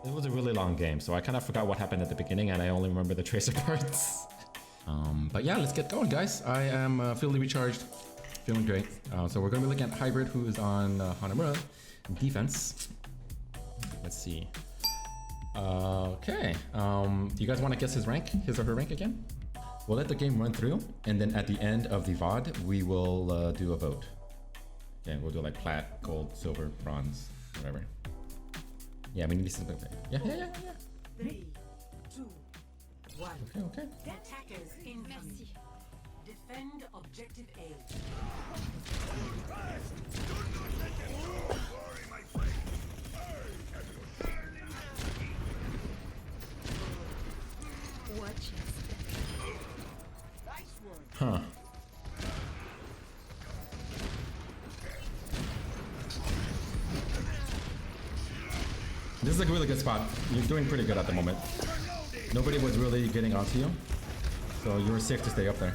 It was a really long game, so I kind of forgot what happened at the beginning, and I only remember the tracer parts. But yeah, let's get going, guys. I am fully recharged, feeling great. So we're going to be looking at Hybrid, who is on Hanamura defense. Let's see. Okay. Do you guys want to guess his rank, his or her rank again? We'll let the game run through, and then at the end of the VOD, we will do a vote. Okay, we'll do like plat, gold, silver, bronze, whatever. Yeah, we need to something. Yeah. 3, 2, 1. Okay. Attackers incoming. Defend objective A. Watch your step. Huh. This is a really good spot. You're doing pretty good at the moment. Nobody was really getting onto you, so you were safe to stay up there.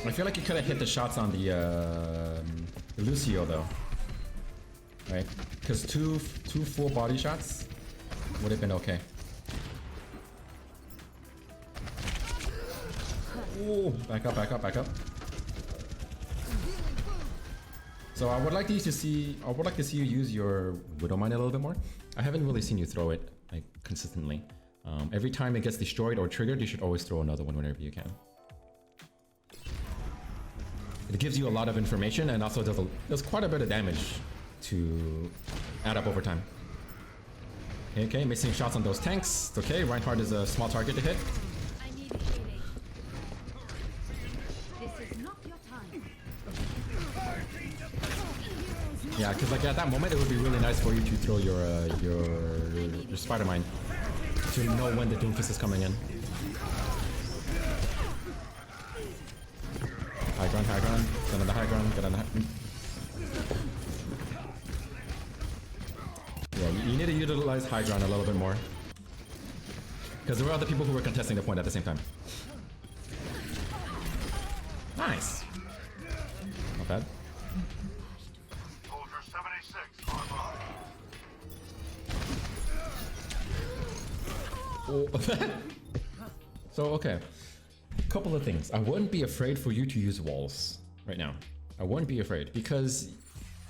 I feel like you could have hit the shots on the Lucio though, right? Because two full body shots would have been okay. Ooh, back up. So I would like to see you use your Widowmine a little bit more. I haven't really seen you throw it like consistently. Every time it gets destroyed or triggered, you should always throw another one whenever you can. It gives you a lot of information and also does quite a bit of damage to add up over time. Okay, missing shots on those tanks. It's okay, Reinhardt is a small target to hit. I need a healing. This is not your time. Yeah, because like at that moment, it would be really nice for you to throw your Spider Mine to know when the Doomfist is coming in. High ground, get on the high ground, Yeah, you need to utilize high ground a little bit more. Because there were other people who were contesting the point at the same time. Nice. Not bad. Soldier 76 online. Oh. So, okay. Couple of things. I wouldn't be afraid for you to use walls right now. I wouldn't be afraid because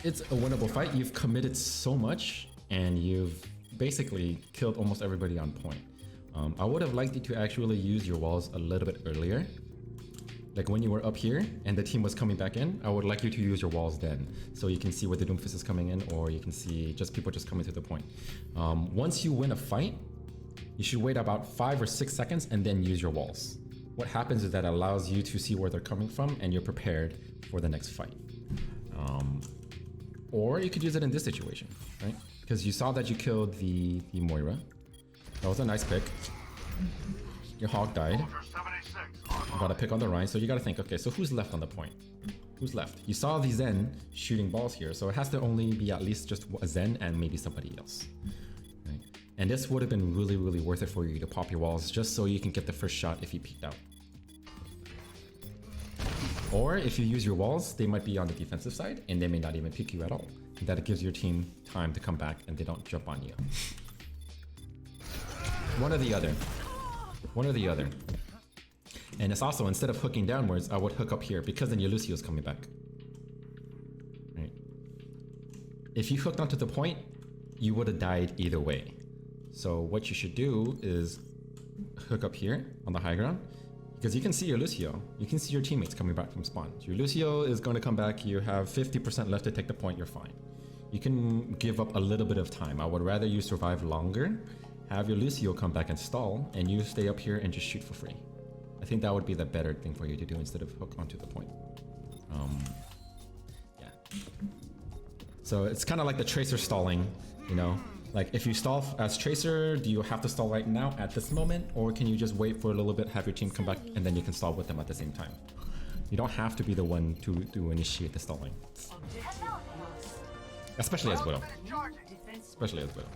it's a winnable fight. You've committed so much and you've basically killed almost everybody on point. I would have liked you to actually use your walls a little bit earlier. Like when you were up here and the team was coming back in, I would like you to use your walls then. So you can see where the Doomfist is coming in, or you can see just people just coming to the point. Once you win a fight, you should wait about 5 or 6 seconds and then use your walls. What happens is that allows you to see where they're coming from and you're prepared for the next fight. Or you could use it in this situation, right? Because you saw that you killed the Moira. That was a nice pick. Your Hog died. You got to pick on the Rhine, so you got to think, okay, so who's left on the point? Who's left? You saw the Zen shooting balls here, so it has to only be at least just a Zen and maybe somebody else. Right? And this would have been really, really worth it for you to pop your walls just so you can get the first shot if he peeked out. Or if you use your walls, they might be on the defensive side and they may not even peek you at all. That gives your team time to come back and they don't jump on you. One or the other. One or the other. And it's also, instead of hooking downwards, I would hook up here because then your Lucio's coming back. Right? If you hooked onto the point, you would have died either way. So what you should do is hook up here on the high ground because you can see your Lucio. You can see your teammates coming back from spawn. Your Lucio is going to come back. You have 50% left to take the point. You're fine. You can give up a little bit of time. I would rather you survive longer, have your Lucio come back and stall, and you stay up here and just shoot for free. I think that would be the better thing for you to do instead of hook onto the point. Yeah. So it's kind of like the Tracer stalling, you know? Like if you stall as Tracer, do you have to stall right now at this moment? Or can you just wait for a little bit, have your team come back, and then you can stall with them at the same time? You don't have to be the one to initiate the stalling. Especially as Widow. Especially as Widow.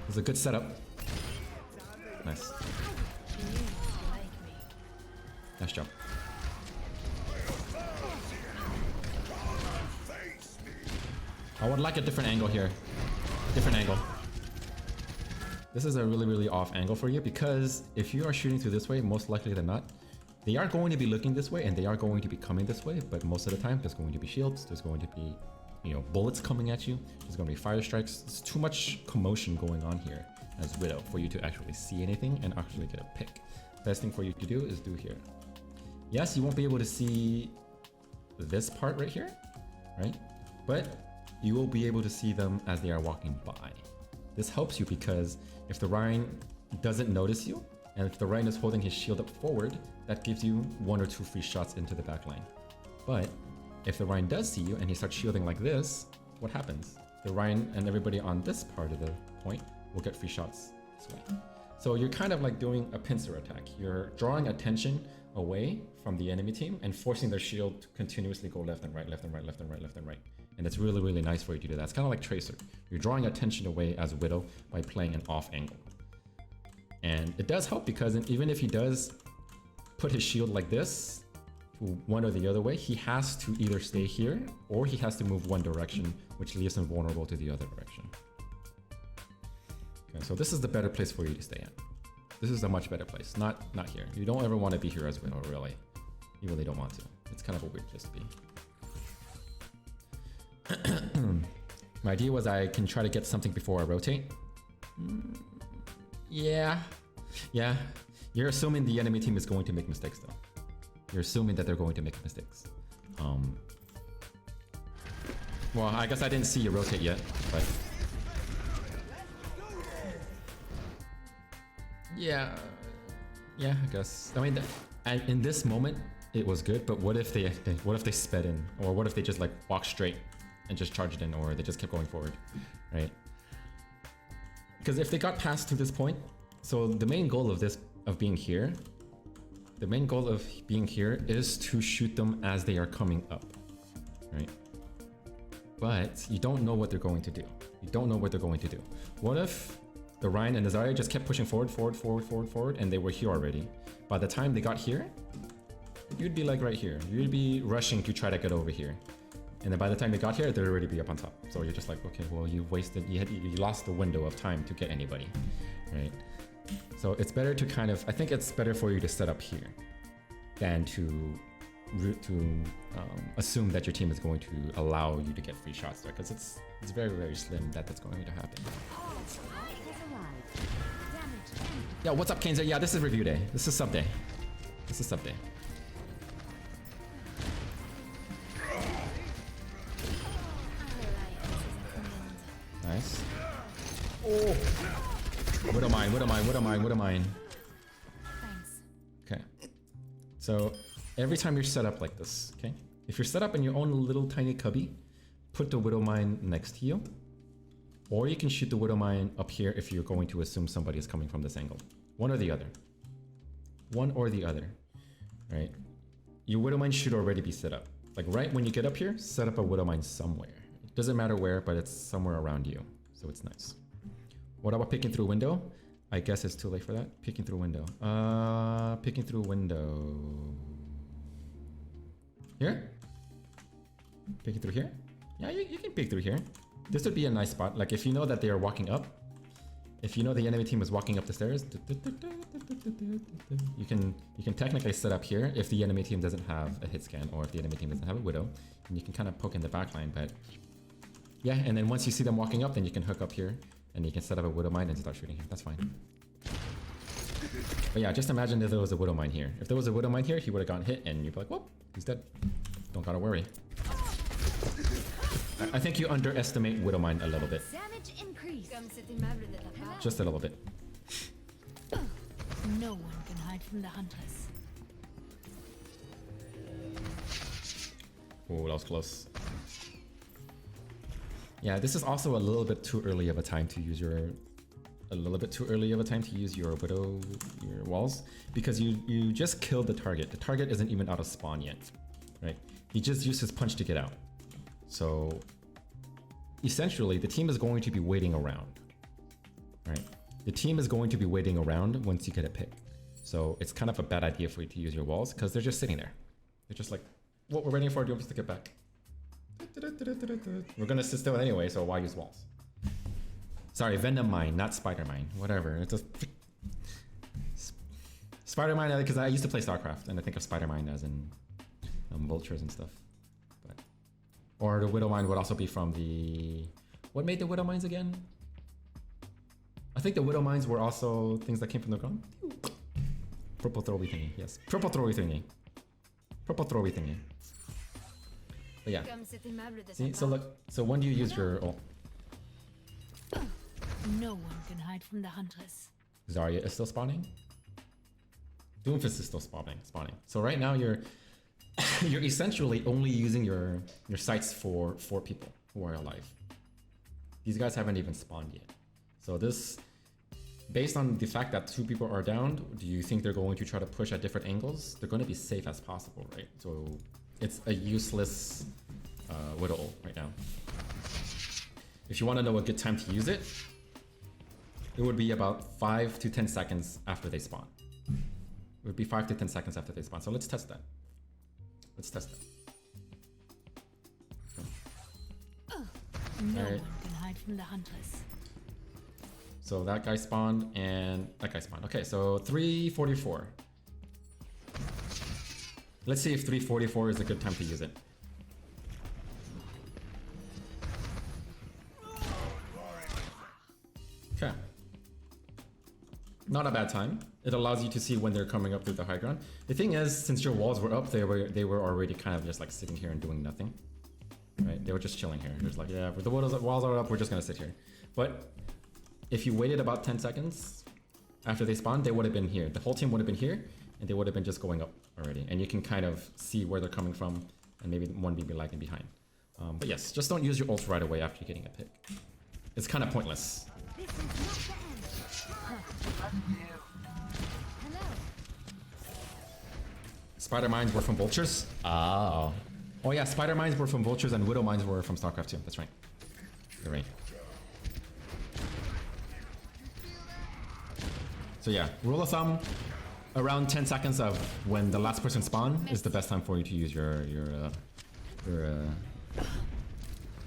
It's a good setup. Nice. Nice job. I would like a different angle here. Different angle. This is a really, really off angle for you because if you are shooting through this way, most likely than not, they are going to be looking this way and they are going to be coming this way, but most of the time there's going to be shields, there's going to be, you know, bullets coming at you, there's going to be fire strikes. There's too much commotion going on here as Widow for you to actually see anything and actually get a pick. Best thing for you to do is do here. Yes, you won't be able to see this part right here, right? But you will be able to see them as they are walking by. This helps you because if the Rhine doesn't notice you, and if the Rhine is holding his shield up forward, that gives you 1 or 2 free shots into the back line. But if the Rhine does see you and he starts shielding like this, what happens? The Rhine and everybody on this part of the point will get free shots this way. So you're kind of like doing a pincer attack. You're drawing attention away from the enemy team and forcing their shield to continuously go left and right, left and right, left and right, left and right. And it's really, really nice for you to do that. It's kind of like Tracer. You're drawing attention away as Widow by playing an off angle. And it does help because even if he does put his shield like this, to one or the other way, he has to either stay here or he has to move one direction, which leaves him vulnerable to the other direction. Okay, so this is the better place for you to stay in. This is a much better place, not here. You don't ever want to be here as Widow, really. You really don't want to. It's kind of a weird place to be. My idea was I can try to get something before I rotate. Yeah. You're assuming the enemy team is going to make mistakes though. You're assuming that they're going to make mistakes. Well, I guess I didn't see you rotate yet, but... Yeah, I guess. I mean, in this moment, it was good, but what if they sped in? Or what if they just like walked straight and just charged in, or they just kept going forward, right? Because if they got past to this point, so the main goal of being here is to shoot them as they are coming up, right? But you don't know what they're going to do. What if the Rhine and the Zarya just kept pushing forward, and they were here already? By the time they got here, you'd be like right here. You'd be rushing to try to get over here. And then by the time they got here, they'd already be up on top. So you're just like, okay, well, you lost the window of time to get anybody, right? So it's better to I think it's better for you to set up here than to assume that your team is going to allow you to get free shots there, because it's very, very slim that that's going to happen. Yeah, what's up, Kanezer? Yeah, this is review day. This is sub day. Nice. Oh! What am I? Thanks. Okay. So every time you're set up like this, okay? If you're set up in your own little tiny cubby, put the Widow Mine next to you. Or you can shoot the Widow Mine up here if you're going to assume somebody is coming from this angle. One or the other, right? Your Widow Mine should already be set up. Like right when you get up here, set up a Widow Mine somewhere. It doesn't matter where, but it's somewhere around you. So it's nice. What about picking through window? I guess it's too late for that. Picking through window. Picking through window. Here? Picking through here? Yeah, you can pick through here. This would be a nice spot. Like if you know that they are walking up, if you know the enemy team is walking up the stairs, you can technically set up here if the enemy team doesn't have a hit scan or if the enemy team doesn't have a Widow, and you can kind of poke in the back line. But yeah, and then once you see them walking up, then you can hook up here and you can set up a Widow Mine and start shooting him. That's fine. But yeah, just imagine if there was a Widow Mine here. If there was a Widow Mine here, he would have gotten hit and you'd be like, whoop, he's dead. Don't gotta worry. I think you underestimate Widow Mine a little bit. Damage increase. Just a little bit. No one can hide from the hunters. Oh, that was close. Yeah, this is also a little bit too early of a time to use your Widow, your walls, because you just killed the target. The target isn't even out of spawn yet, right? He just used his punch to get out. So essentially, the team is going to be waiting around, right? The team is going to be waiting around once you get a pick. So it's kind of a bad idea for you to use your walls because they're just sitting there. They're just like, what we're waiting for, do you want us to get back? We're gonna sit still anyway, so why use walls? Sorry, Venom Mine, not Spider Mine. Whatever. It's a Spider Mine because I used to play StarCraft and I think of Spider Mine as in vultures and stuff. But or the Widow Mine would also be from the what made the Widow Mines again? I think the Widow Mines were also things that came from the ground. Purple throwy thingy, yes. Purple throwy thingy. Purple throwy thingy. But yeah. See, so look, so when do you use your ult? No one can hide from the huntress. Zarya is still spawning. Doomfist is still spawning. So right now you're you're essentially only using your sights for 4 people who are alive. These guys haven't even spawned yet. So this, based on the fact that 2 people are downed, do you think they're going to try to push at different angles? They're going to be safe as possible, right? So it's a useless Widow ult right now. If you want to know a good time to use it, it would be about 5 to 10 seconds after they spawn. It would be 5 to 10 seconds after they spawn. So let's test that. Let's test that. No Alright. one can hide from the huntress. So that guy spawned and that guy spawned. Okay, so 344. Let's see if 344 is a good time to use it. Okay. Not a bad time. It allows you to see when they're coming up through the high ground. The thing is, since your walls were up, they were already kind of just like sitting here and doing nothing. Right? They were just chilling here. There's like, yeah, the walls are up, we're just gonna sit here. But if you waited about 10 seconds after they spawned, they would have been here. The whole team would have been here, and they would have been just going up already. And you can kind of see where they're coming from, and maybe one be lagging behind. But yes, just don't use your ults right away after you're getting a pick. It's kind of pointless. Spider Mines were from vultures? Oh. Oh yeah, Spider Mines were from vultures and Widow Mines were from StarCraft 2. That's right. You're right. So yeah, rule of thumb, around 10 seconds of when the last person spawn is the best time for you to use your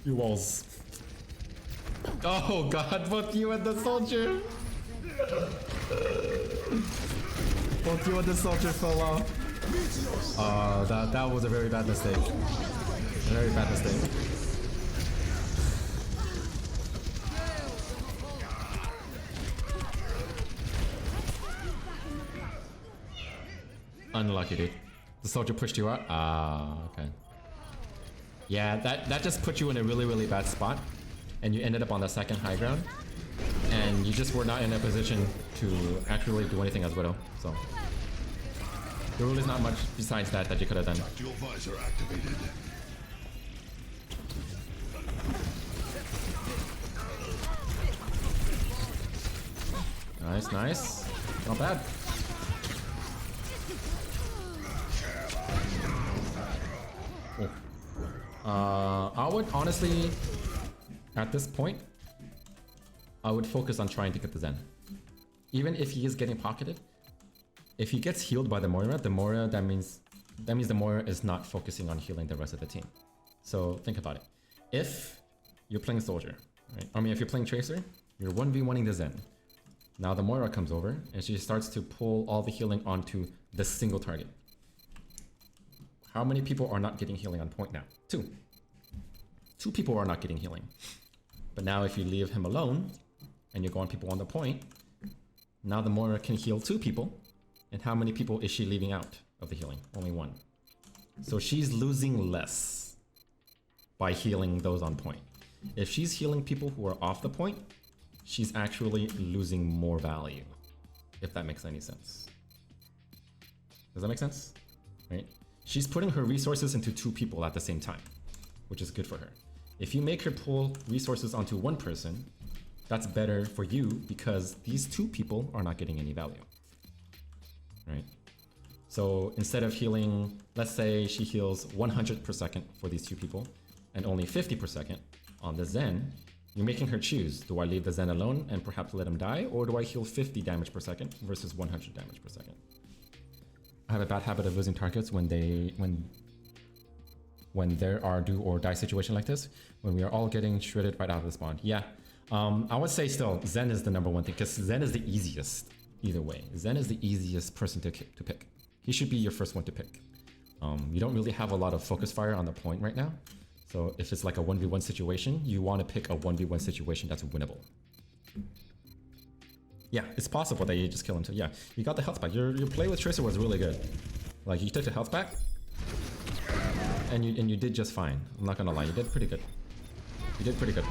walls. Oh god, both you and the soldier! Both you and the soldier fell off. That was a very bad mistake. A very bad mistake. Unlucky, dude. The soldier pushed you out? Ah, okay. Yeah, that just put you in a really, really bad spot. And you ended up on the second high ground. And you just were not in a position to actually do anything as Widow, so. There really is not much besides that you could have done. Dual visor activated. Nice, nice. Not bad. Oh. I would honestly, at this point, I would focus on trying to get the Zen. Even if he is getting pocketed, if he gets healed by the Moira, that means the Moira is not focusing on healing the rest of the team. So think about it. If you're playing Soldier, right? I mean, if you're playing Tracer, you're 1v1ing the Zen. Now the Moira comes over and she starts to pull all the healing onto the single target. How many people are not getting healing on point now? 2. 2 people are not getting healing. But now if you leave him alone and you go on people on the point, now the Moira can heal 2 people. And how many people is she leaving out of the healing? Only 1. So she's losing less by healing those on point. If she's healing people who are off the point, she's actually losing more value. If that makes any sense. Does that make sense? Right? She's putting her resources into 2 people at the same time, which is good for her. If you make her pull resources onto 1 person, that's better for you because these 2 people are not getting any value. Right? So instead of healing, let's say she heals 100 per second for these 2 people and only 50 per second on the Zen, you're making her choose. Do I leave the Zen alone and perhaps let him die, or do I heal 50 damage per second versus 100 damage per second? I have a bad habit of losing targets when when there are do or die situation like this, when we are all getting shredded right out of the spawn. Yeah, I would say still Zen is the number one thing because Zen is the easiest either way. Zen is the easiest person to pick. He should be your first one to pick. You don't really have a lot of focus fire on the point right now. So if it's like a 1v1 situation, you want to pick a 1v1 situation that's winnable. Yeah, it's possible that you just kill him too. Yeah, you got the health back. Your play with Tracer was really good. Like you took the health back, and you did just fine. I'm not gonna lie, you did pretty good. You did pretty good.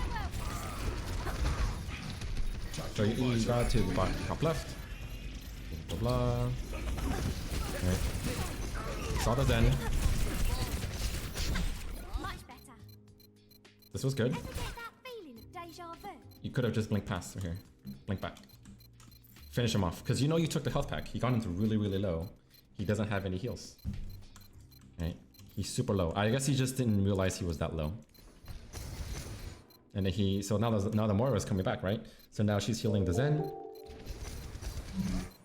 So you got to the top left. Blah blah blah. Right. Saw the Zen. This was good. You could have just blinked past through here. Blink back. Finish him off. Because you know you took the health pack. He got into really, really low. He doesn't have any heals. Right? He's super low. I guess he just didn't realize he was that low. And then so now the Moira's coming back, right? So now she's healing the Zen.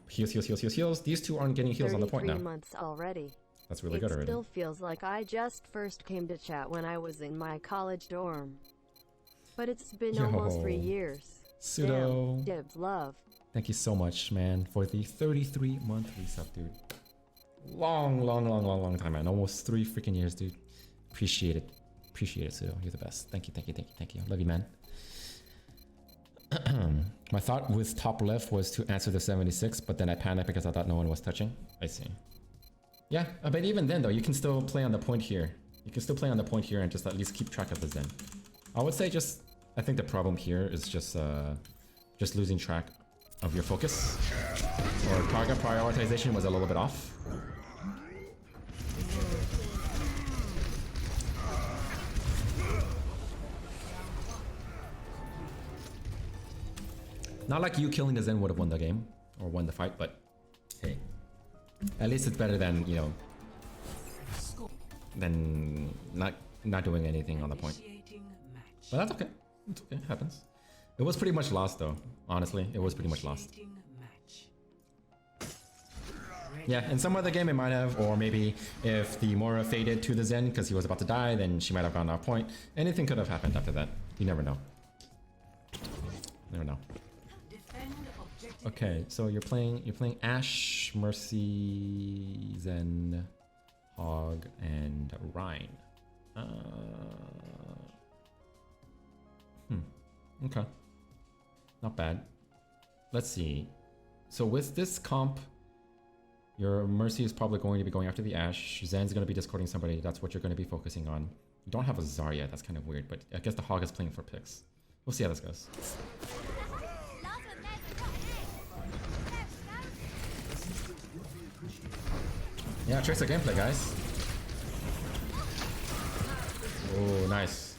Heals, heals, heals, heals, heals. These two aren't getting heals on the point now. 33 months already. That's really good already. It still feels like I just first came to chat when I was in my college dorm. But it's been almost 3 years. Pseudo. Damn, Dibz love. Thank you so much, man, for the 33-month resub, dude. Long time, man. Almost 3 freaking years, dude. Appreciate it. Appreciate it, Pseudo. You're the best. Thank you, thank you, thank you, thank you. Love you, man. My thought with top left was to answer the 76, but then I panicked because I thought no one was touching. I see. Yeah, but even then, though, you can still play on the point here. You can still play on the point here and just at least keep track of the Zen. I would say just... I think the problem here is just losing track of your focus. Or target prioritization was a little bit off. Not like you killing the Zen would have won the game or won the fight, but hey, at least it's better than, you know, than not doing anything on the point. But that's okay. It's okay. It happens. It was pretty much lost though. Honestly, it was pretty much lost. Yeah, in some other game it might have, or maybe if the Moira faded to the Zen because he was about to die, then she might have gone off point. Anything could have happened after that. You never know. Never know. Okay, so you're playing Ashe, Mercy, Zen, Hog, and Rhine. Okay. Not bad. Let's see. So with this comp, your Mercy is probably going to be going after the Ashe. Zen's going to be discording somebody. That's what you're going to be focusing on. You don't have a Zarya. That's kind of weird, but I guess the Hog is playing for picks. We'll see how this goes. Yeah, Tracer gameplay, guys. Oh, nice.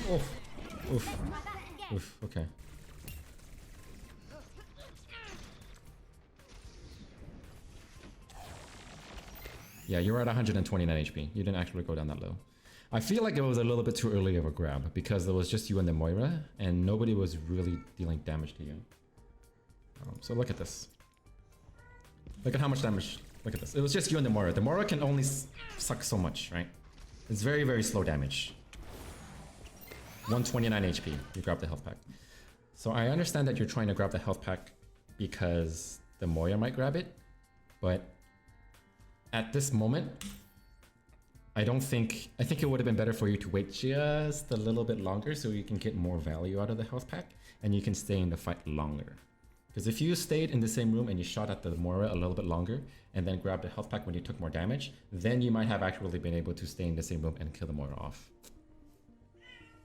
Oof. Oof. Oof. Okay. Yeah, you're at 129 HP. You didn't actually go down that low. I feel like it was a little bit too early of a grab because it was just you and the Moira, and nobody was really dealing damage to you. So look at this. Look at how much damage. Look at this. It was just you and the Moira. The Moira can only suck so much, right? It's very, very slow damage. 129 HP. You grab the health pack. So I understand that you're trying to grab the health pack because the Moira might grab it, but at this moment, I think it would have been better for you to wait just a little bit longer so you can get more value out of the health pack and you can stay in the fight longer. Because if you stayed in the same room and you shot at the Moira a little bit longer and then grabbed the health pack when you took more damage, then you might have actually been able to stay in the same room and kill the Moira off.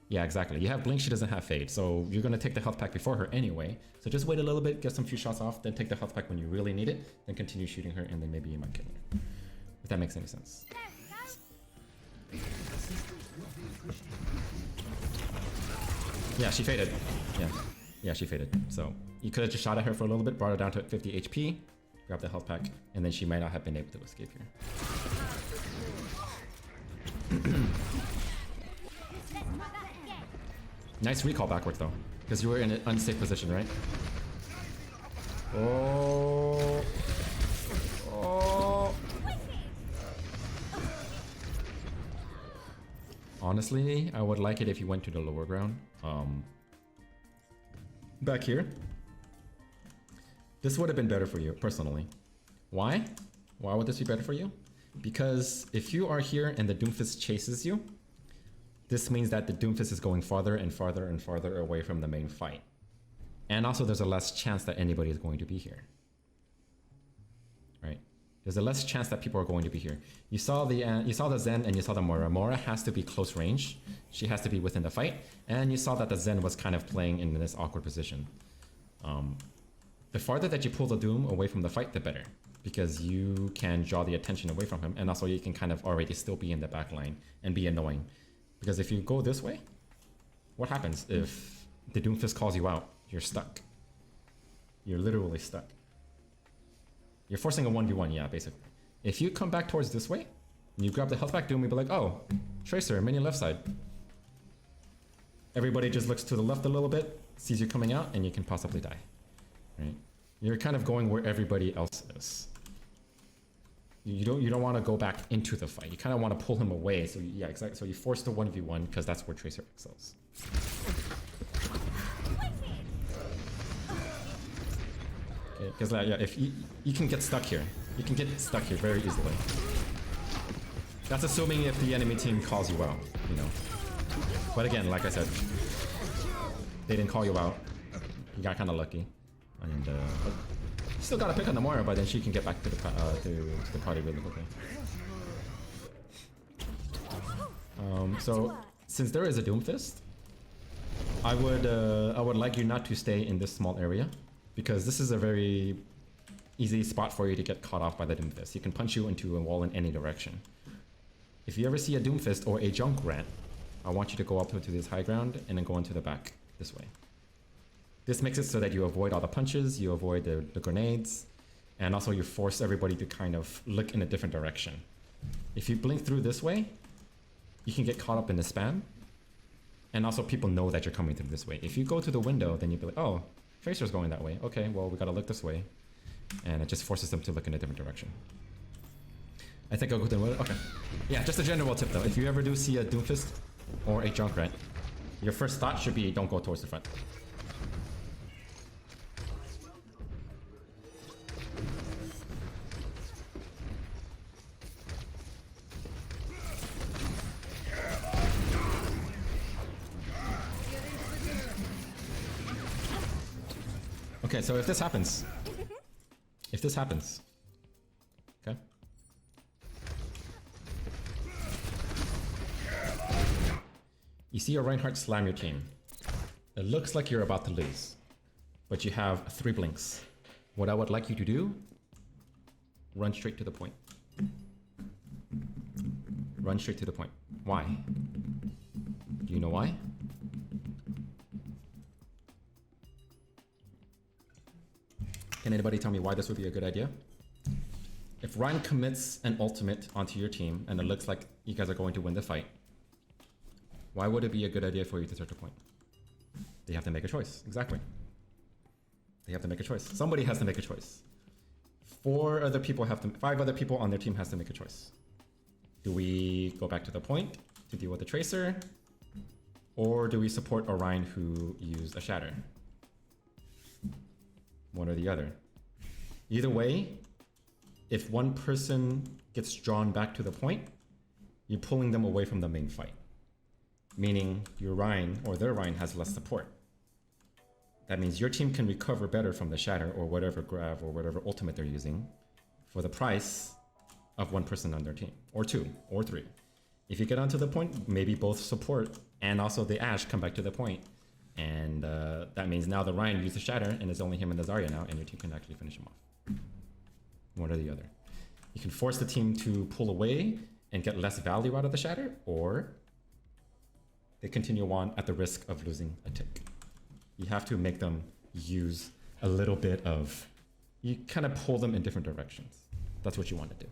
Yeah, exactly. You have Blink, she doesn't have Fade, so you're going to take the health pack before her anyway. So just wait a little bit, get some few shots off, then take the health pack when you really need it, then continue shooting her, and then maybe you might kill her. If that makes any sense. Yeah, she faded. Yeah, she faded. So you could have just shot at her for a little bit, brought her down to 50 HP, grabbed the health pack, and then she might not have been able to escape here. Nice recall backwards though, because you were in an unsafe position, right? Oh. Oh. Honestly, I would like it if you went to the lower ground. Back here. This would have been better for you, personally. Why? Why would this be better for you? Because if you are here and the Doomfist chases you, this means that the Doomfist is going farther and farther and farther away from the main fight. And also there's a less chance that anybody is going to be here. Right? There's a less chance that people are going to be here. You saw the Zen and you saw the Moira. Moira has to be close range. She has to be within the fight. And you saw that the Zen was kind of playing in this awkward position. The farther that you pull the Doom away from the fight, the better. Because you can draw the attention away from him. And also you can kind of already still be in the back line and be annoying. Because if you go this way, what happens if the Doomfist calls you out? You're stuck. You're literally stuck. You're forcing a 1v1, yeah, basically. If you come back towards this way, and you grab the health back Doom, you'll be like, oh, Tracer, minion left side. Everybody just looks to the left a little bit, sees you coming out, and you can possibly die. Right? You're kind of going where everybody else is. You don't want to go back into the fight. You kind of want to pull him away. So yeah, exactly. So you force the 1v1 because that's where Tracer excels. Because yeah, if you can get stuck here. You can get stuck here very easily. That's assuming if the enemy team calls you out, you know. But again, like I said, they didn't call you out. You got kind of lucky. And still got to pick on the Moira, but then she can get back to the party really quickly. So since there is a Doomfist, I would like you not to stay in this small area. Because this is a very easy spot for you to get caught off by the Doomfist. He can punch you into a wall in any direction. If you ever see a Doomfist or a Junkrat, I want you to go up to this high ground and then go into the back this way. This makes it so that you avoid all the punches, you avoid the grenades, and also you force everybody to kind of look in a different direction. If you blink through this way, you can get caught up in the spam, and also people know that you're coming through this way. If you go to the window, then you'll be like, oh, Tracer's going that way. Okay, well, we gotta look this way. And it just forces them to look in a different direction. I think I'll go to the window. Okay. Yeah, just a general tip though. If you ever do see a Doomfist or a Junkrat, your first thought should be don't go towards the front. Okay, so if this happens, okay? You see a Reinhardt slam your team. It looks like you're about to lose, but you have 3 blinks. What I would like you to do, run straight to the point. Run straight to the point. Why? Do you know why? Can anybody tell me why this would be a good idea? If Ryan commits an ultimate onto your team and it looks like you guys are going to win the fight, why would it be a good idea for you to start a point? They have to make a choice. Exactly. They have to make a choice. Somebody has to make a choice. 5 other people on their team has to make a choice. Do we go back to the point to deal with the Tracer? Or do we support Orion who used a Shatter? One or the other. Either way, if one person gets drawn back to the point, you're pulling them away from the main fight. Meaning your Ryan or their Ryan has less support. That means your team can recover better from the Shatter or whatever grab or whatever ultimate they're using for the price of one person on their team, or 2, or 3. If you get onto the point, maybe both support and also the Ashe come back to the point. And that means now the Ryan used the Shatter and it's only him and the Zarya now, and your team can actually finish him off. One or the other. You can force the team to pull away and get less value out of the Shatter, or they continue on at the risk of losing a tick. You have to make them use a little bit of, you kind of pull them in different directions. That's what you want to do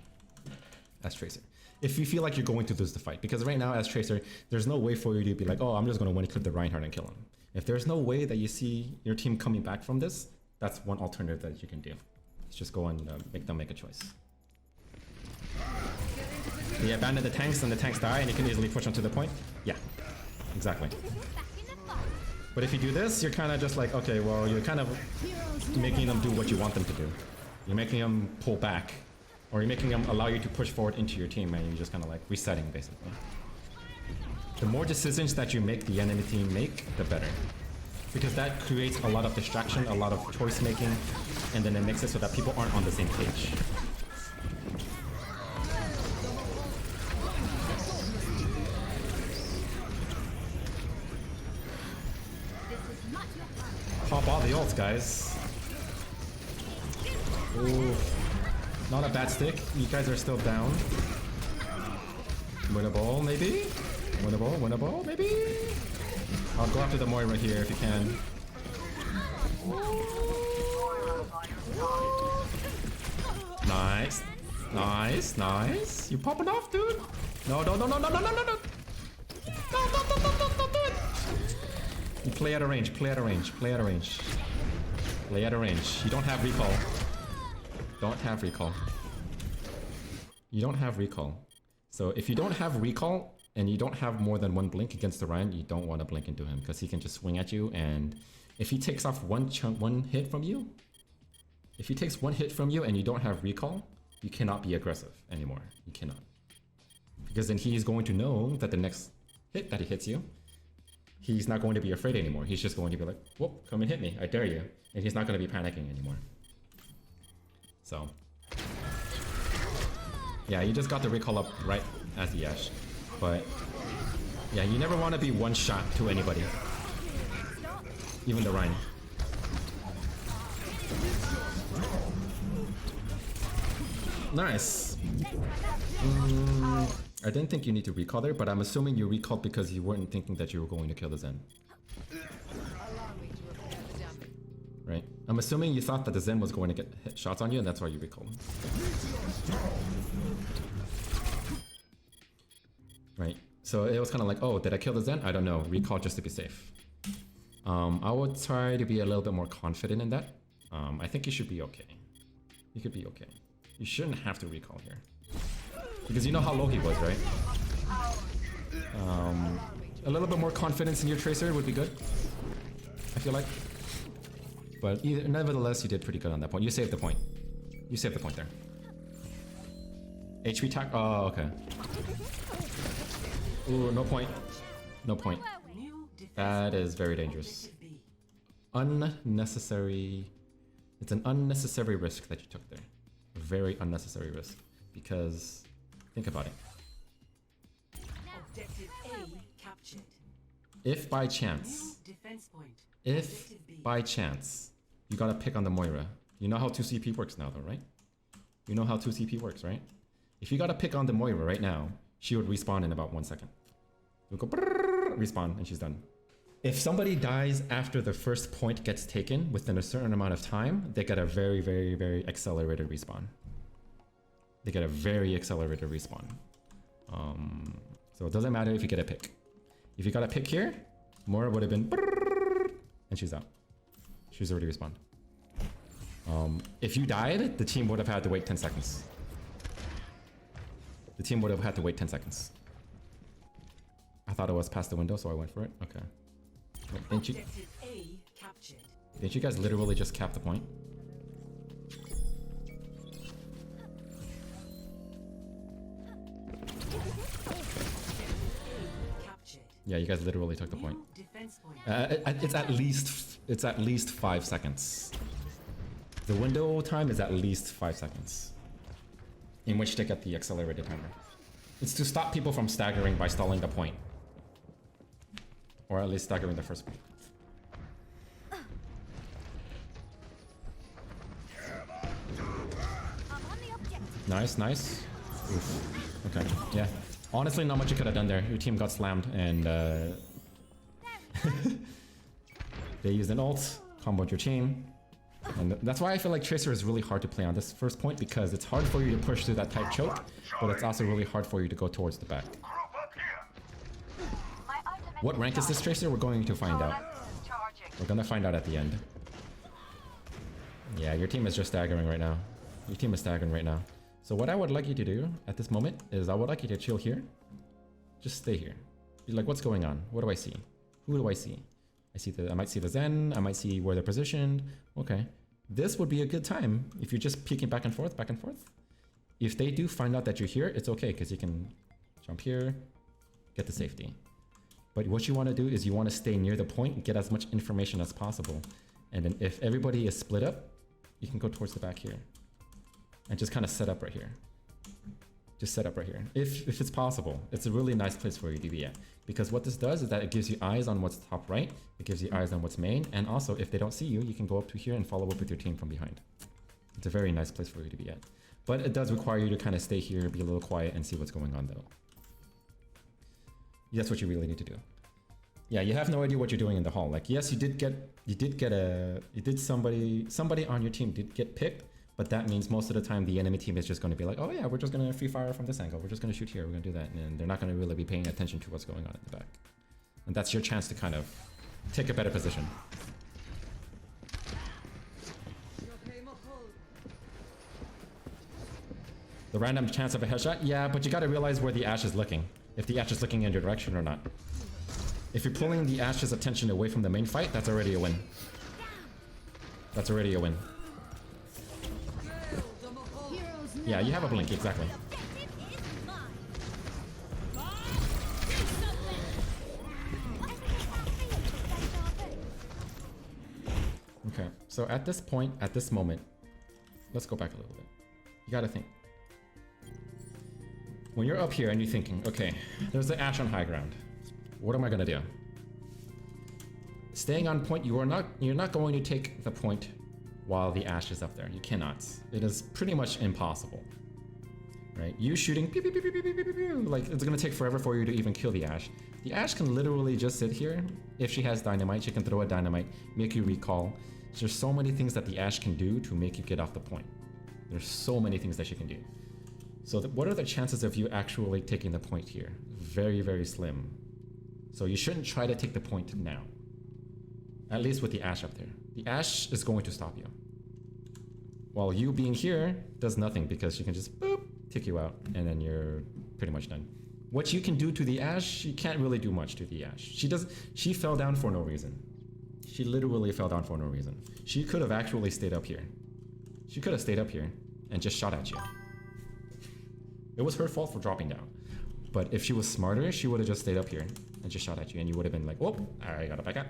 as Tracer. If you feel like you're going to lose the fight, because right now as Tracer, there's no way for you to be like, oh, I'm just going to one clip the Reinhardt and kill him. If there's no way that you see your team coming back from this, that's one alternative that you can do. It's just go and make them make a choice. They abandon the tanks and the tanks die and you can easily push them to the point. Yeah, exactly. But if you do this, you're kind of just like, okay, well, you're kind of making them do what you want them to do. You're making them pull back. Or you're making them allow you to push forward into your team and you're just kind of like resetting, basically. The more decisions that you make the enemy team make, the better. Because that creates a lot of distraction, a lot of choice making, and then it makes it so that people aren't on the same page. Pop all the ults, guys. Ooh. Not a bad stick. You guys are still down. Winnable, maybe? Winnable, maybe? I'll go after the Moira here if you can. Nice. Nice, nice. You popping off, dude? No, no, no, no, no, no, no, no, no. No, do it. You play out of range, play out of range, play out of range. Play out of range. You don't have recall. Don't have recall. You don't have recall. So if you don't have recall and you don't have more than one blink against the Ryan, you don't want to blink into him because he can just swing at you, and if he takes off one hit from you, if he takes one hit from you and you don't have recall, you cannot be aggressive anymore. You cannot. Because then he's going to know that the next hit that he hits you, he's not going to be afraid anymore. He's just going to be like, whoop, come and hit me, I dare you. And he's not going to be panicking anymore. So, yeah, you just got the recall up right as the Ashe. But, yeah, you never want to be one shot to anybody. Even the Rhine. Nice. I didn't think you need to recall there, but I'm assuming you recalled because you weren't thinking that you were going to kill the Zen. Right? I'm assuming you thought that the Zen was going to get hit shots on you, and that's why you recalled. Right? So it was kind of like, oh, did I kill the Zen? I don't know. Recall just to be safe. I would try to be a little bit more confident in that. I think you should be okay. You could be okay. You shouldn't have to recall here. Because you know how low he was, right? A little bit more confidence in your Tracer would be good, I feel like. But nevertheless, you did pretty good on that point. You saved the point. You saved the point there. HP tack? Oh, okay. Ooh, no point. No point. That is very dangerous. Unnecessary. It's an unnecessary risk that you took there. A very unnecessary risk. Because, think about it. Objective A captured. If by chance, you gotta pick on the Moira. You know how 2CP works now though, right? You know how 2CP works, right? If you gotta pick on the Moira right now, she would respawn in about 1 second. You'll go brrrr, respawn, and she's done. If somebody dies after the first point gets taken within a certain amount of time, they get a very, very, very accelerated respawn. They get a very accelerated respawn. So it doesn't matter if you get a pick. If you got a pick here, Moira would have been brrrr, and she's out. She's already respawned. If you died, the team would have had to wait 10 seconds. The team would have had to wait 10 seconds. I thought it was past the window, so I went for it. Okay. Wait, didn't you guys literally just cap the point? Yeah, you guys literally took the point. It's at least 5 seconds. The window time is at least 5 seconds in which to get the accelerated timer. It's to stop people from staggering by stalling the point. Or at least staggering the first point. Nice, nice. Oof. Okay, yeah. Honestly, not much you could have done there. Your team got slammed and they used an ult, comboed your team. And that's why I feel like Tracer is really hard to play on this first point, because it's hard for you to push through that type choke, but it's also really hard for you to go towards the back. What rank is this Tracer? We're going to find out. We're gonna find out at the end. Yeah, your team is just staggering right now. Your team is staggering right now. So what I would like you to do at this moment is I would like you to chill here. Just stay here. Be like, what's going on? What do I see? Who do I see? I might see the Zen. I might see where they're positioned. Okay. This would be a good time if you're just peeking back and forth, back and forth. If they do find out that you're here, it's okay because you can jump here, get the safety. But what you want to do is you want to stay near the point, get as much information as possible. And then if everybody is split up, you can go towards the back here. And just kind of set up right here. Just set up right here. If it's possible. It's a really nice place for you to be at. Because what this does is that it gives you eyes on what's top right. It gives you eyes on what's main. And also, if they don't see you, you can go up to here and follow up with your team from behind. It's a very nice place for you to be at. But it does require you to kind of stay here, be a little quiet, and see what's going on though. That's what you really need to do. Yeah, you have no idea what you're doing in the hall. Like, yes, somebody on your team did get picked, but that means most of the time the enemy team is just going to be like, oh yeah, we're just going to free fire from this angle. We're just going to shoot here. We're going to do that. And they're not going to really be paying attention to what's going on in the back. And that's your chance to kind of take a better position. The random chance of a headshot? Yeah, but you got to realize where the Ashe is looking. If the Ashe is looking in your direction or not. If you're pulling the Ashe's attention away from the main fight, that's already a win. That's already a win. Yeah, you have a blink, exactly. Okay, so at this point, at this moment, let's go back a little bit. You gotta think. When you're up here and you're thinking, okay, there's the Ashe on high ground. What am I gonna do? Staying on point, you're not going to take the point while the Ashe is up there. You cannot. It is pretty much impossible. Right? You shooting pew, pew, pew, pew, pew, pew, pew, pew, like it's gonna take forever for you to even kill the Ashe. The Ashe can literally just sit here. If she has dynamite, she can throw a dynamite, make you recall. There's so many things that the Ashe can do to make you get off the point. There's so many things that she can do. So what are the chances of you actually taking the point here? Very, very slim. So you shouldn't try to take the point now. At least with the Ashe up there. The Ashe is going to stop you. While you being here does nothing because she can just boop, take you out and then you're pretty much done. What you can do to the Ashe, you can't really do much to the Ashe. She fell down for no reason. She literally fell down for no reason. She could have actually stayed up here. She could have stayed up here and just shot at you. It was her fault for dropping down. But if she was smarter, she would have just stayed up here and just shot at you and you would have been like, whoop, I gotta back up.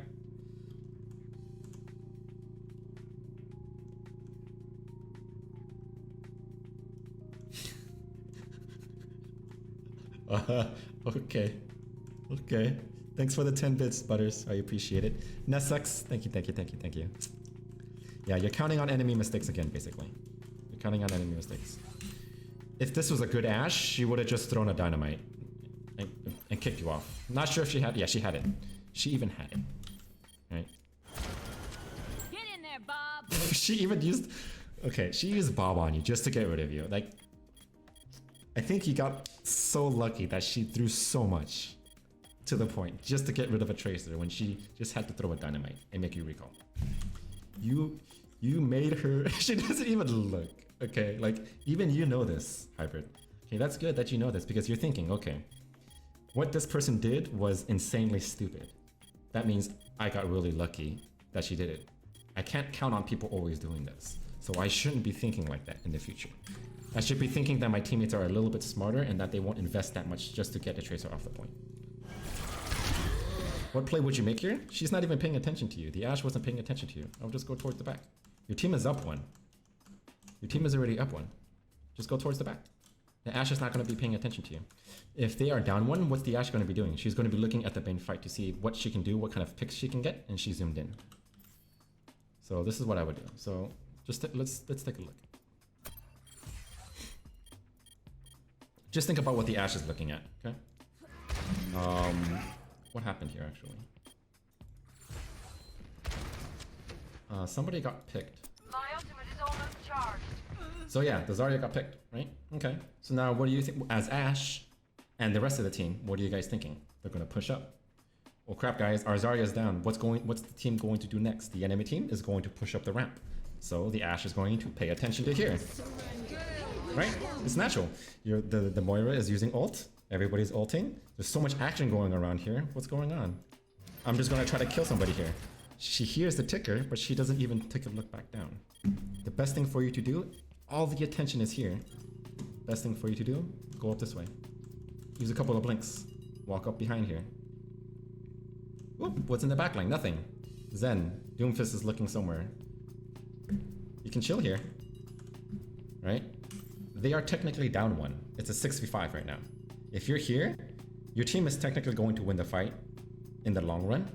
Okay. Okay. Thanks for the 10 bits, Butters. I appreciate it. Nessucks, thank you. Yeah, you're counting on enemy mistakes again, basically. You're counting on enemy mistakes. If this was a good Ashe, she would have just thrown a dynamite and kicked you off. Not sure if she had. Yeah, she had it. She even had it. Right? Get in there, Bob. She even used. Okay, she used Bob on you just to get rid of you. Like, I think you got so lucky that she threw so much to the point just to get rid of a tracer when she just had to throw a dynamite and make you recall. You made her. She doesn't even look. Okay, like even you know this, Hybrid. Okay, that's good that you know this because you're thinking, okay, what this person did was insanely stupid. That means I got really lucky that she did it. I can't count on people always doing this. So I shouldn't be thinking like that in the future. I should be thinking that my teammates are a little bit smarter and that they won't invest that much just to get the tracer off the point. What play would you make here? She's not even paying attention to you. The Ashe wasn't paying attention to you. I'll just go towards the back. Your team is up one. Your team is already up one. Just go towards the back. The Ashe is not going to be paying attention to you. If they are down one, what's the Ashe going to be doing? She's going to be looking at the main fight to see what she can do, what kind of picks she can get, and she zoomed in. So this is what I would do. So just let's take a look. Just think about what the Ashe is looking at, okay? What happened here actually? Somebody got picked. My ultimate is almost charged. So yeah, the Zarya got picked, right? Okay. So now what do you think as Ashe and the rest of the team, what are you guys thinking? They're gonna push up. Well crap guys, our Zarya's down. What's the team going to do next? The enemy team is going to push up the ramp. So the Ashe is going to pay attention to here. right? It's natural. The Moira is using ult. Everybody's ulting. There's so much action going around here. What's going on? I'm just gonna try to kill somebody here. She hears the ticker, but she doesn't even take a look back down. The best thing for you to do, all the attention is here. Best thing for you to do, go up this way. Use a couple of blinks. Walk up behind here. Oop, what's in the back line? Nothing. Zen. Doomfist is looking somewhere. You can chill here. Right? They are technically down one. It's a 6v5 right now. If you're here, your team is technically going to win the fight in the long run.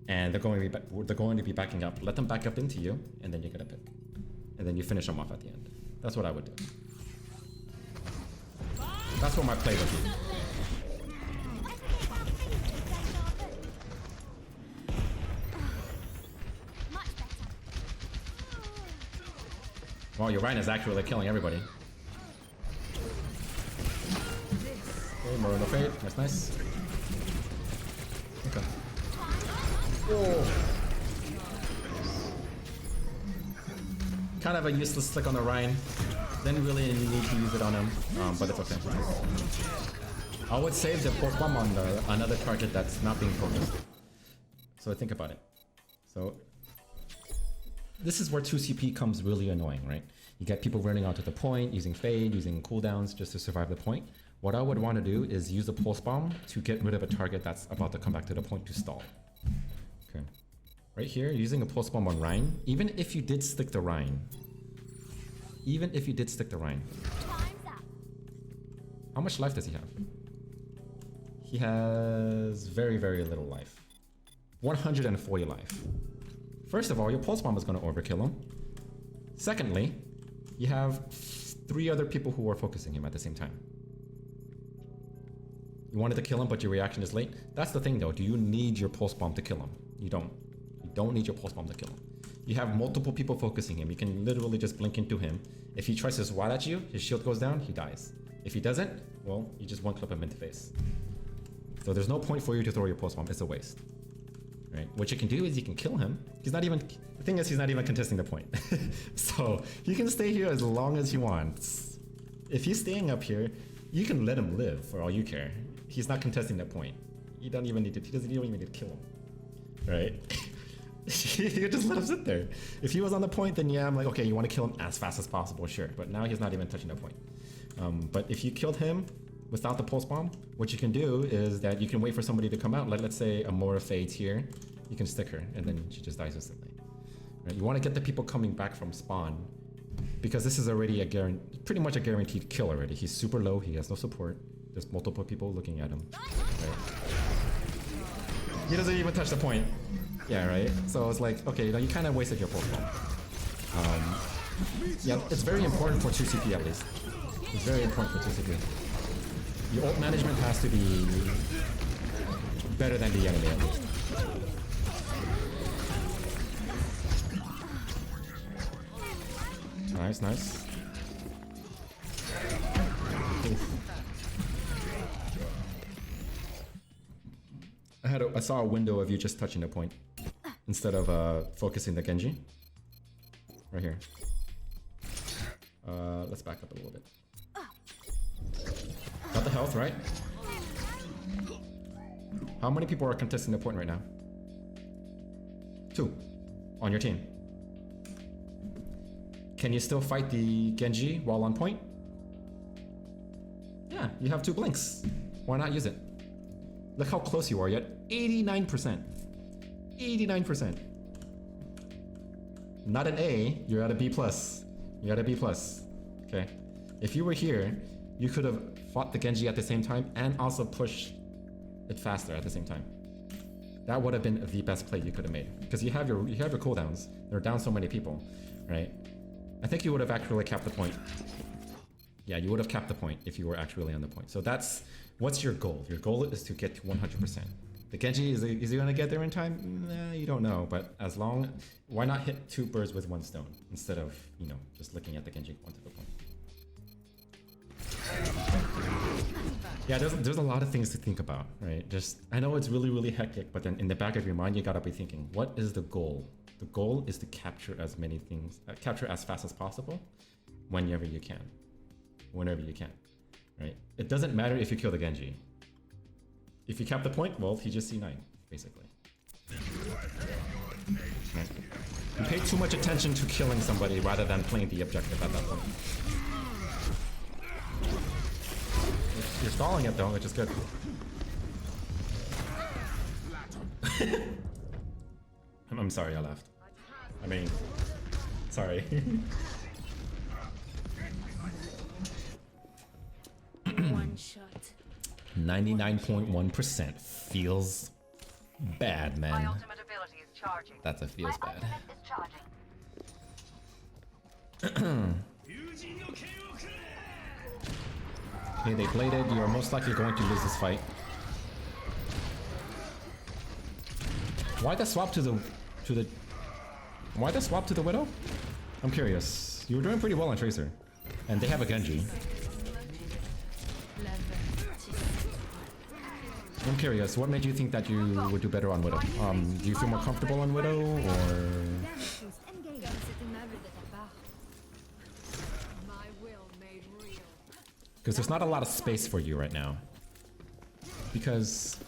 And they're going to be backing up. Let them back up into you, and then you get a pick. And then you finish them off at the end. That's what I would do. That's what my play would be. Wow, your Ryan is actually killing everybody. Okay, Moreno Fade. That's nice. Okay. Oh. Kind of a useless click on the Ryan. Didn't really need to use it on him, but it's okay. I would save the port bomb on another target that's not being focused. So think about it. So this is where 2CP comes really annoying, right? You get people running out to the point, using fade, using cooldowns just to survive the point. What I would want to do is use a pulse bomb to get rid of a target that's about to come back to the point to stall. Okay. Right here, using a pulse bomb on Ryan, even if you did stick the Ryan, how much life does he have? He has very, very little life. 140 life. First of all, your pulse bomb is going to overkill him. Secondly, you have 3 other people who are focusing him at the same time. You wanted to kill him, but your reaction is late. That's the thing though. Do you need your pulse bomb to kill him? You don't. You don't need your pulse bomb to kill him. You have multiple people focusing him. You can literally just blink into him. If he tries to swat at you, his shield goes down, he dies. If he doesn't, well, you just one-clip him in the face. So there's no point for you to throw your pulse bomb. It's a waste. Right? What you can do is you can kill him. He's not even... The thing is, he's not even contesting the point. So you can stay here as long as he wants. If he's staying up here, you can let him live for all you care. He's not contesting the point. You don't even need to... He doesn't even need to kill him. Right? You could just let him sit there. If he was on the point, then yeah, I'm like, okay, you want to kill him as fast as possible, sure. But now he's not even touching the point. But if you killed him without the pulse bomb, what you can do is that you can wait for somebody to come out. Let's say a Mora fades here. You can stick her, and then she just dies instantly. Right? You want to get the people coming back from spawn, because this is already pretty much a guaranteed kill already. He's super low. He has no support. There's multiple people looking at him. Right? He doesn't even touch the point. Yeah, right? So it's like, okay, now you kind of wasted your pulse bomb. Yeah, it's very important for 2CP at least. It's very important for 2CP. Your ult management has to be better than the enemy at least. Nice, nice. Oof. I saw a window of you just touching the point instead of focusing the Genji. Right here. Let's back up a little bit. Got the health, right? How many people are contesting the point right now? 2 on your team. Can you still fight the Genji while on point? Yeah, you have 2 blinks. Why not use it? Look how close you are yet. 89%. 89%. Not an A, you're at a B+. You're at a B+. Okay. If you were here, you could have fought the Genji at the same time and also pushed it faster at the same time. That would have been the best play you could have made. Because you have your cooldowns. They're down so many people, right? I think you would have actually capped the point. Yeah, you would have capped the point if you were actually on the point. So that's, what's your goal? Your goal is to get to 100%. The Genji, is he going to get there in time? Nah, you don't know. But as long, why not hit 2 birds with 1 stone instead of, you know, just looking at the Genji onto the point? Yeah, there's a lot of things to think about, right? Just, I know it's really, really hectic, but then in the back of your mind, you gotta be thinking, what is the goal? The goal is to capture as many things, capture as fast as possible, whenever you can. whenever you can, right? It doesn't matter if you kill the Genji. If you cap the point, well, he just C9, basically. Right. You pay too much attention to killing somebody rather than playing the objective at that point. You're stalling it though, which is good. I'm sorry I laughed. I mean, sorry. 99.1% feels bad, My man. ultimate ability is charging. That's a feels My bad. ultimate is charging. Okay, they bladed. You are most likely going to lose this fight. Why the swap to the why the swap to the Widow? I'm curious. You were doing pretty well on Tracer, and they have a Genji. I'm curious. What made you think that you would do better on Widow? Do you feel more comfortable on Widow, or? Because there's not a lot of space for you right now. Because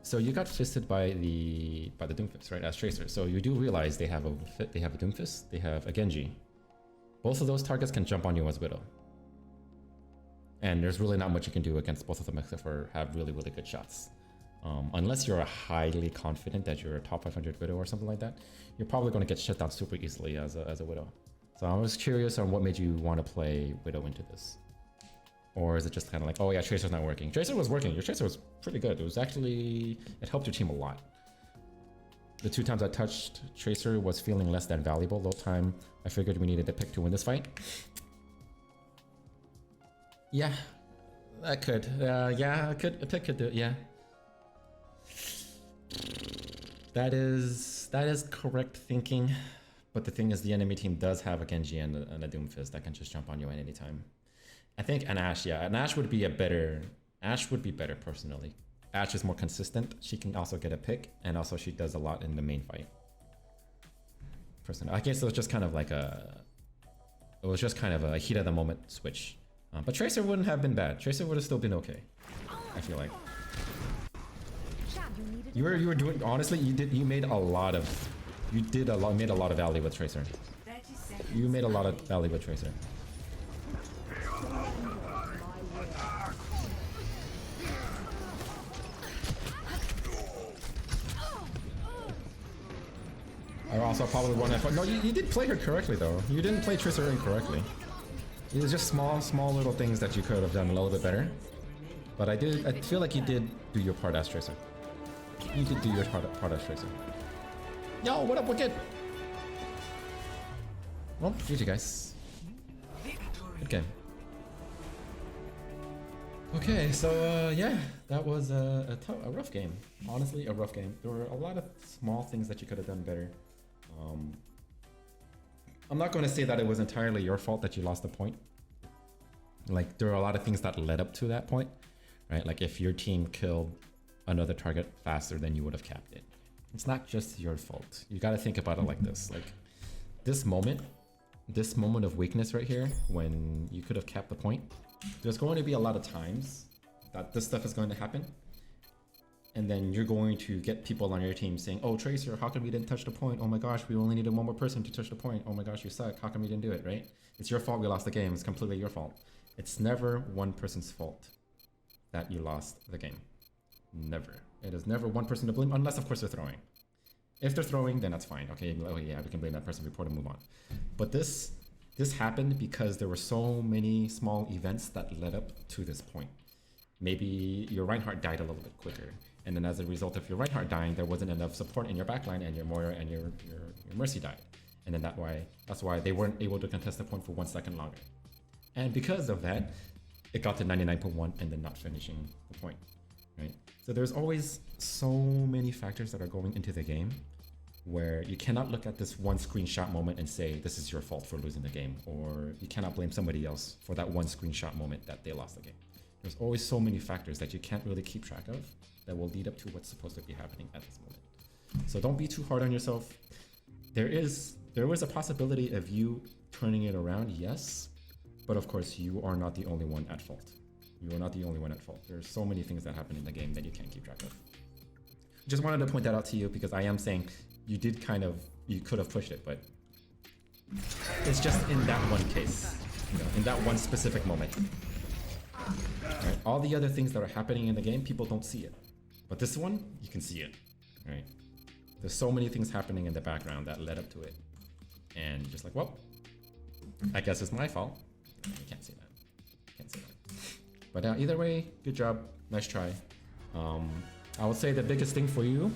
so you got fisted by the Doomfist, right? As Tracer. So you do realize they have a Doomfist, they have a Genji. Both of those targets can jump on you as Widow. And there's really not much you can do against both of them except for have really, really good shots. Unless you're highly confident that you're a top 500 Widow or something like that, you're probably going to get shut down super easily as a Widow. So I was curious on what made you want to play Widow into this. Or is it just kind of like, oh yeah, Tracer's not working? Tracer was working. Your Tracer was pretty good. It was actually, it helped your team a lot. The 2 times I touched Tracer was feeling less than valuable. The time I figured we needed to pick to win this fight. Yeah, that could. Yeah, a pick could do it. Yeah, that is correct thinking. But the thing is, the enemy team does have a Genji and a Doomfist that can just jump on you at any time. I think an Ashe, yeah, an Ashe would be better personally. Ashe is more consistent. She can also get a pick, and also she does a lot in the main fight. Personally, I guess it was just kind of like a heat of the moment switch. But Tracer wouldn't have been bad. Tracer would have still been okay. I feel like. You were doing, honestly, you made a lot of value with Tracer. You made a lot of value with Tracer. I also probably won that fight. No, you did play her correctly though. You didn't play Tracer incorrectly. It was just small little things that you could have done a little bit better. But I feel like you did do your part as Tracer. You did do your part as Tracer. Yo, what up, Wicked? Well, GG guys. Good game. Okay, so yeah, that was a rough game. Honestly, a rough game. There were a lot of small things that you could have done better. I'm not going to say that it was entirely your fault that you lost the point. Like, there are a lot of things that led up to that point, right? Like, if your team killed another target faster than you would have capped it. It's not just your fault. You got to think about it like this. Like, this moment of weakness right here, when you could have capped the point, there's going to be a lot of times that this stuff is going to happen. And then you're going to get people on your team saying, oh, Tracer, how come we didn't touch the point? Oh my gosh, we only needed one more person to touch the point. Oh my gosh, you suck. How come you didn't do it, right? It's your fault we lost the game. It's completely your fault. It's never one person's fault that you lost the game. Never. It is never one person to blame, unless of course they're throwing. If they're throwing, then that's fine. Okay, oh yeah, we can blame that person, report and move on. But this happened because there were so many small events that led up to this point. Maybe your Reinhardt died a little bit quicker. And then as a result of your Reinhardt dying, there wasn't enough support in your backline, and your Moira and your Mercy died. And then that's why they weren't able to contest the point for 1 second longer. And because of that, it got to 99.1 and then not finishing the point, right? So there's always so many factors that are going into the game where you cannot look at this one screenshot moment and say, this is your fault for losing the game, or you cannot blame somebody else for that one screenshot moment that they lost the game. There's always so many factors that you can't really keep track of that will lead up to what's supposed to be happening at this moment. So don't be too hard on yourself. There was a possibility of you turning it around, yes, but of course you are not the only one at fault. You are not the only one at fault. There's so many things that happen in the game that you can't keep track of. Just wanted to point that out to you because I am saying you did kind of, you could have pushed it, but it's just in that one case, you know, in that one specific moment. Right? All the other things that are happening in the game, people don't see it. But this one, you can see it, right? There's so many things happening in the background that led up to it. And just like, well, I guess it's my fault. You can't say that. Can't say that. But either way, good job. Nice try. I would say the biggest thing for you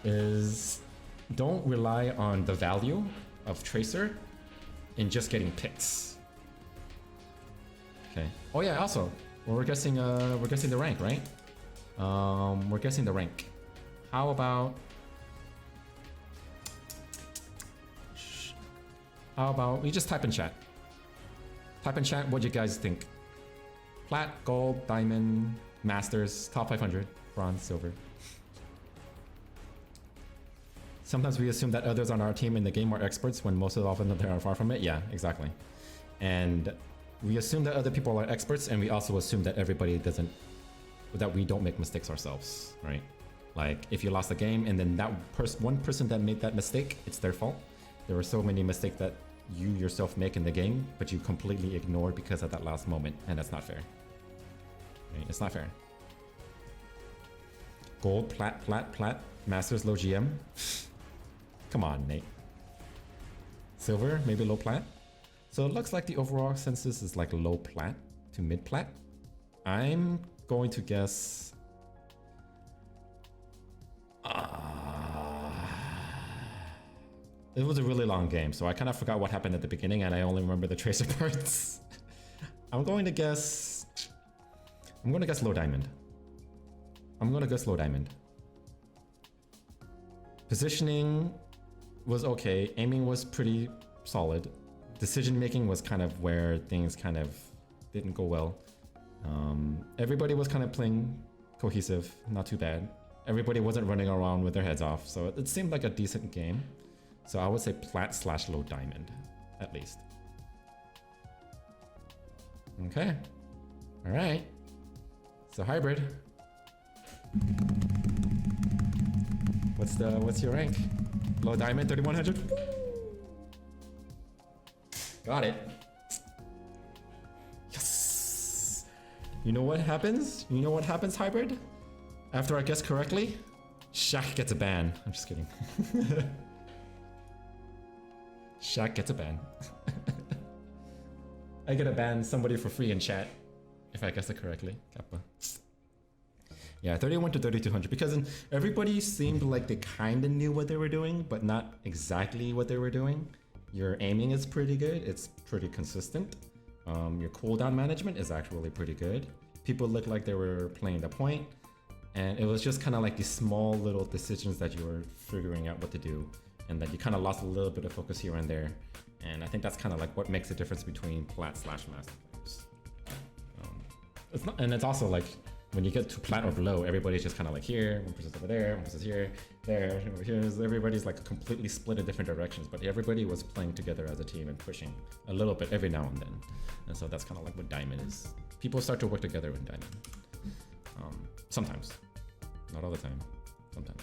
is don't rely on the value of Tracer in just getting picks. Okay. Oh yeah, also, we're guessing the rank, right? We're guessing the rank. How about we just type in chat? Type in chat what you guys think. Plat, gold, diamond, masters, top 500, bronze, silver. Sometimes we assume that others on our team in the game are experts when most of the often they are far from it. Yeah, exactly. And we assume that other people are experts, and we also assume that everybody doesn't, that we don't make mistakes ourselves, right? Like if you lost a game and then that one person that made that mistake, it's their fault. There were so many mistakes that you yourself make in the game, but you completely ignore because of that last moment, and that's not fair. Right? It's not fair. Gold, plat, masters, low GM. Come on, Nate. Silver, maybe low plat. So it looks like the overall census is like low plat to mid plat. I'm going to guess. It was a really long game, so I kind of forgot what happened at the beginning, and I only remember the Tracer parts. I'm going to guess low diamond. Positioning was okay. Aiming was pretty solid. Decision making was kind of where things kind of didn't go well. Everybody was kind of playing cohesive, not too bad. Everybody wasn't running around with their heads off, so it seemed like a decent game. So I would say plat / low diamond, at least. Okay. All right. So hybrid. What's your rank? Low diamond, 3100. Got it. Yes. You know what happens? You know what happens, hybrid? After I guess correctly, Shaq gets a ban. I'm just kidding. Shaq gets a ban. I get to ban somebody for free in chat if I guess it correctly. Kappa. Yeah, 31 to 3200 because everybody seemed like they kind of knew what they were doing, but not exactly what they were doing. Your aiming is pretty good. It's pretty consistent. Your cooldown management is actually pretty good. People looked like they were playing the point, and it was just kind of like these small little decisions that you were figuring out what to do, and that you kind of lost a little bit of focus here and there. And I think that's kind of like what makes the difference between plat / master players. It's not, and it's also like when you get to plat or below, everybody's just kind of like here, one person's over there, one person's here, there, over here. Everybody's like completely split in different directions, but everybody was playing together as a team and pushing a little bit every now and then. And so that's kind of like what Diamond is. People start to work together in Diamond. Sometimes, not all the time. Sometimes.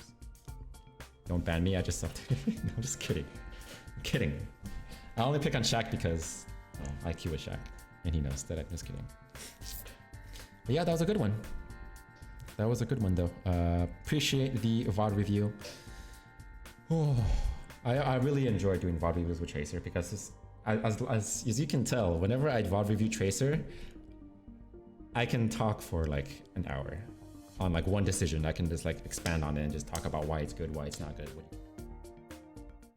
Don't ban me. I just sucked. No, I'm just kidding. I'm kidding. I only pick on Shaq because IQ is Shaq, and he knows that I'm just kidding. But yeah, that was a good one. That was a good one though. Appreciate the VOD review. Oh, I really enjoy doing VOD reviews with Tracer because as you can tell, whenever I VOD review Tracer, I can talk for like an hour on like one decision. I can just like expand on it and just talk about why it's good, why it's not good.